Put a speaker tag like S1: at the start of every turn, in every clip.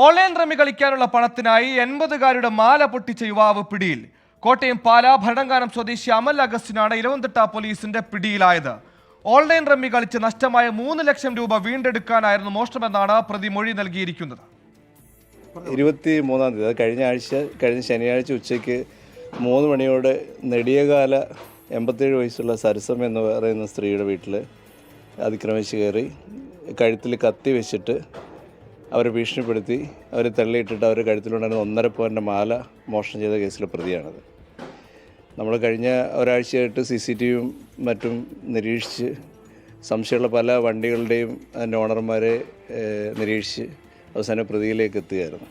S1: Online rummy കളിക്കാനുള്ള പണത്തിനായി 80കാരുടെ മാല പൊട്ടിച്ച യുവാവ് പിടിയിൽ. കോട്ടയം പാലാ ഭരണങ്ങാനം സ്വദേശി അമൽ അഗസ്റ്റിനാണ് ഇലവന്തിട്ട പോലീസിന്റെ പിടിയിലായത്. ഓൺലൈൻ റമ്മി കളിച്ച് നഷ്ടമായ 3 ലക്ഷം രൂപ വീണ്ടെടുക്കാനായിരുന്നു മോഷണമെന്നാണ് പ്രതി മൊഴി നൽകിയിരിക്കുന്നത്.
S2: 23-ാം തീയതി കഴിഞ്ഞ ശനിയാഴ്ച ഉച്ചയ്ക്ക് 3 മണിയോടെ നെടിയകാല 87 വയസ്സുള്ള സരസം എന്ന് പറയുന്ന സ്ത്രീയുടെ വീട്ടിൽ അതിക്രമിച്ച് കയറി കഴുത്തിൽ കത്തി വെച്ചിട്ട് അവരെ ഭീഷണിപ്പെടുത്തി അവരെ തള്ളിയിട്ടിട്ട് അവരുടെ കഴുത്തിലുണ്ടായിരുന്ന 1.5 പവൻ്റെ മാല മോഷണം ചെയ്ത കേസിലെ പ്രതിയാണത്. നമ്മൾ കഴിഞ്ഞ ഒരാഴ്ചയായിട്ട് CCTVയും മറ്റും നിരീക്ഷിച്ച് സംശയമുള്ള പല വണ്ടികളുടെയും അതിൻ്റെ ഓണർമാരെ നിരീക്ഷിച്ച് അവസാനം പ്രതിയിലേക്ക് എത്തുകയായിരുന്നു.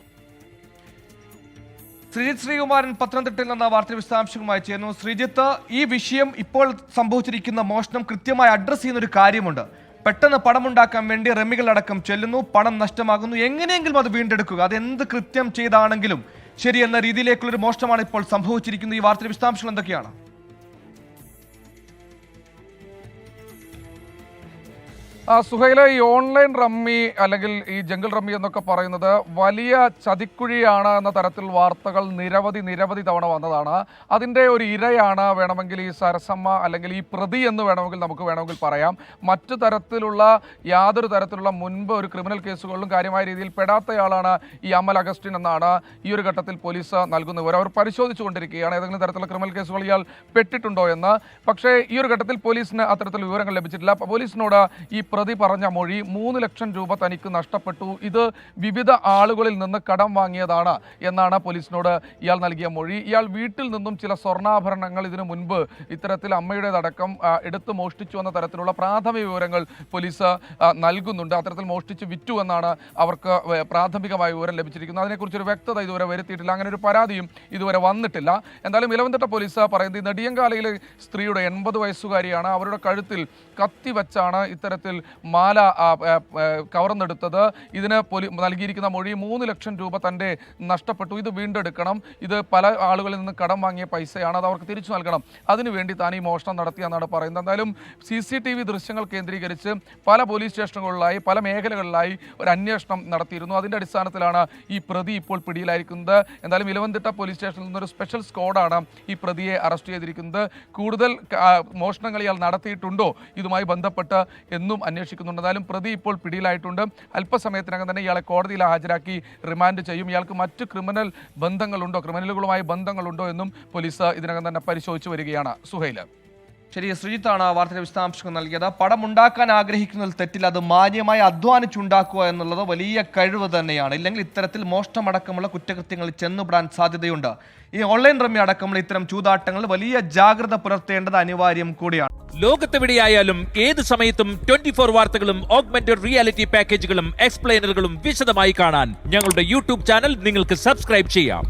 S1: ശ്രീജിത്ത് ശ്രീകുമാരൻ പത്തനംതിട്ടയിൽ നിന്ന് വാർത്ത വിശദാംശങ്ങളുമായി ചേർന്നു. ശ്രീജിത്ത്, ഈ വിഷയം ഇപ്പോൾ സംഭവിച്ചിരിക്കുന്ന മോഷണം കൃത്യമായി അഡ്രസ്സ് ചെയ്യുന്ന ഒരു കാര്യമുണ്ട്. പെട്ടെന്ന് പണമുണ്ടാക്കാൻ വേണ്ടി റമ്മികളടക്കം ചെല്ലുന്നു, പണം നഷ്ടമാകുന്നു, എങ്ങനെയെങ്കിലും അത് വീണ്ടെടുക്കുക, അതെന്ത് കൃത്യം ചെയ്താണെങ്കിലും ശരി എന്ന രീതിയിലേക്കുള്ളൊരു മോഷണമാണ് ഇപ്പോൾ സംഭവിച്ചിരിക്കുന്നത്. ഈ വാർത്തയുടെ വിശദാംശങ്ങൾ എന്തൊക്കെയാണ്?
S3: സുഹൈല, ഈ ഓൺലൈൻ റമ്മി അല്ലെങ്കിൽ ഈ ജംഗിൾ റമ്മി എന്നൊക്കെ പറയുന്നത് വലിയ ചതിക്കുഴിയാണ് എന്ന തരത്തിൽ വാർത്തകൾ നിരവധി തവണ വന്നതാണ്. അതിൻ്റെ ഒരു ഇരയാണ് വേണമെങ്കിൽ ഈ സരസമ്മ അല്ലെങ്കിൽ ഈ പ്രതി എന്ന് നമുക്ക് പറയാം. മറ്റു തരത്തിലുള്ള യാതൊരു തരത്തിലുള്ള മുൻപ് ഒരു ക്രിമിനൽ കേസുകളിലും കാര്യമായ രീതിയിൽ പെടാത്തയാളാണ് ഈ അമൽ അഗസ്റ്റിൻ എന്നാണ് ഈ ഒരു ഘട്ടത്തിൽ പോലീസ് നൽകുന്ന വിവരം. അവർ പരിശോധിച്ചുകൊണ്ടിരിക്കുകയാണ് ഏതെങ്കിലും തരത്തിലുള്ള ക്രിമിനൽ കേസുകൾ ഇയാൾ പെട്ടിട്ടുണ്ടോ എന്ന്. പക്ഷേ ഈ ഒരു ഘട്ടത്തിൽ പോലീസിന് അത്തരത്തിൽ വിവരങ്ങൾ ലഭിച്ചിട്ടില്ല. പോലീസിനോട് ഈ പ്രതി പറഞ്ഞ മൊഴി 3 ലക്ഷം രൂപ തനിക്ക് നഷ്ടപ്പെട്ടു, ഇത് വിവിധ ആളുകളിൽ നിന്ന് കടം വാങ്ങിയതാണ് എന്നാണ് പോലീസിനോട് ഇയാൾ നൽകിയ മൊഴി. ഇയാൾ വീട്ടിൽ നിന്നും ചില സ്വർണ്ണാഭരണങ്ങൾ ഇതിനു മുൻപ് ഇത്തരത്തിൽ അമ്മയുടേതടക്കം എടുത്ത് മോഷ്ടിച്ചു എന്ന തരത്തിലുള്ള പ്രാഥമിക വിവരങ്ങൾ പോലീസ് നൽകുന്നുണ്ട്. അത്തരത്തിൽ മോഷ്ടിച്ച് വിറ്റു എന്നാണ് അവർക്ക് പ്രാഥമികമായ വിവരം ലഭിച്ചിരിക്കുന്നത്. അതിനെക്കുറിച്ചൊരു വ്യക്തത ഇതുവരെ വരുത്തിയിട്ടില്ല. അങ്ങനെ ഒരു പരാതിയും ഇതുവരെ വന്നിട്ടില്ല. എന്തായാലും ഇലവന്തിട്ട പോലീസ് പറയുന്നത് ഈ നെടിയങ്കാലയിലെ സ്ത്രീയുടെ 80 വയസ്സുകാരിയാണ്. അവരുടെ കഴുത്തിൽ കത്തി വച്ചാണ് ഇത്തരത്തിൽ മാല കവർന്നെടുത്തത്. ഇതിന് നൽകിയിരിക്കുന്ന മൊഴി 3 ലക്ഷം രൂപ തൻ്റെ നഷ്ടപ്പെട്ടു, ഇത് വീണ്ടെടുക്കണം, ഇത് പല ആളുകളിൽ നിന്ന് കടം വാങ്ങിയ പൈസയാണ്, അത് അവർക്ക് തിരിച്ചു നൽകണം, അതിനുവേണ്ടി താൻ ഈ മോഷണം നടത്തിയെന്നാണ് പറയുന്നത്. എന്തായാലും CCTV ദൃശ്യങ്ങൾ കേന്ദ്രീകരിച്ച് പല പോലീസ് സ്റ്റേഷനുകളിലായി പല മേഖലകളിലായി ഒരു അന്വേഷണം നടത്തിയിരുന്നു. അതിൻ്റെ അടിസ്ഥാനത്തിലാണ് ഈ പ്രതി ഇപ്പോൾ പിടിയിലായിരിക്കുന്നത്. എന്തായാലും ഇലവന്തിട്ട പോലീസ് സ്റ്റേഷനിൽ നിന്നൊരു സ്പെഷ്യൽ സ്ക്വാഡാണ് ഈ പ്രതിയെ അറസ്റ്റ് ചെയ്തിരിക്കുന്നത്. കൂടുതൽ മോഷണങ്ങൾ ഇയാൾ നടത്തിയിട്ടുണ്ടോ ഇതുമായി ബന്ധപ്പെട്ട് എന്നും അന്വേഷിക്കുന്നുണ്ട്. എന്തായാലും പ്രതി ഇപ്പോൾ പിടിയിലായിട്ടുണ്ട്. അല്പസമയത്തിനകം തന്നെ ഇയാളെ കോടതിയിൽ ഹാജരാക്കി റിമാൻഡ് ചെയ്യും. ഇയാൾക്ക് മറ്റ് ക്രിമിനലുകളുമായി ബന്ധങ്ങളുണ്ടോ എന്നും പോലീസ് ഇതിനകം തന്നെ പരിശോധിച്ചു വരികയാണ്. സുഹൈല,
S1: ശരി, ശ്രീജിത്താണ് വാർത്തയുടെ വിശദാംശങ്ങൾ നൽകിയത്. പണം ഉണ്ടാക്കാൻ ആഗ്രഹിക്കുന്നതിൽ തെറ്റില്ല, അത് മാന്യമായി അധ്വാനിച്ചുണ്ടാക്കുക എന്നുള്ളത് വലിയ കഴിവ് തന്നെയാണ്. ഇല്ലെങ്കിൽ ഇത്തരത്തിൽ മോഷണമടക്കമുള്ള കുറ്റകൃത്യങ്ങളിൽ ചെന്നുപെടാൻ സാധ്യതയുണ്ട്. ഈ ഓൺലൈൻ റമ്മി അടക്കമുള്ള ഇത്തരം ചൂതാട്ടങ്ങളിൽ വലിയ ജാഗ്രത പുലർത്തേണ്ടത് അനിവാര്യം കൂടിയാണ്.
S4: ലോകത്തെവിടെയായാലും ഏത് സമയത്തും 24 വാർത്തകളും ഓഗ്മെന്റഡ് റിയാലിറ്റി പാക്കേജുകളും എക്സ്പ്ലെയിനറുകളും വിശദമായി കാണാൻ ഞങ്ങളുടെ YouTube ചാനൽ നിങ്ങൾക്ക് സബ്സ്ക്രൈബ് ചെയ്യാം.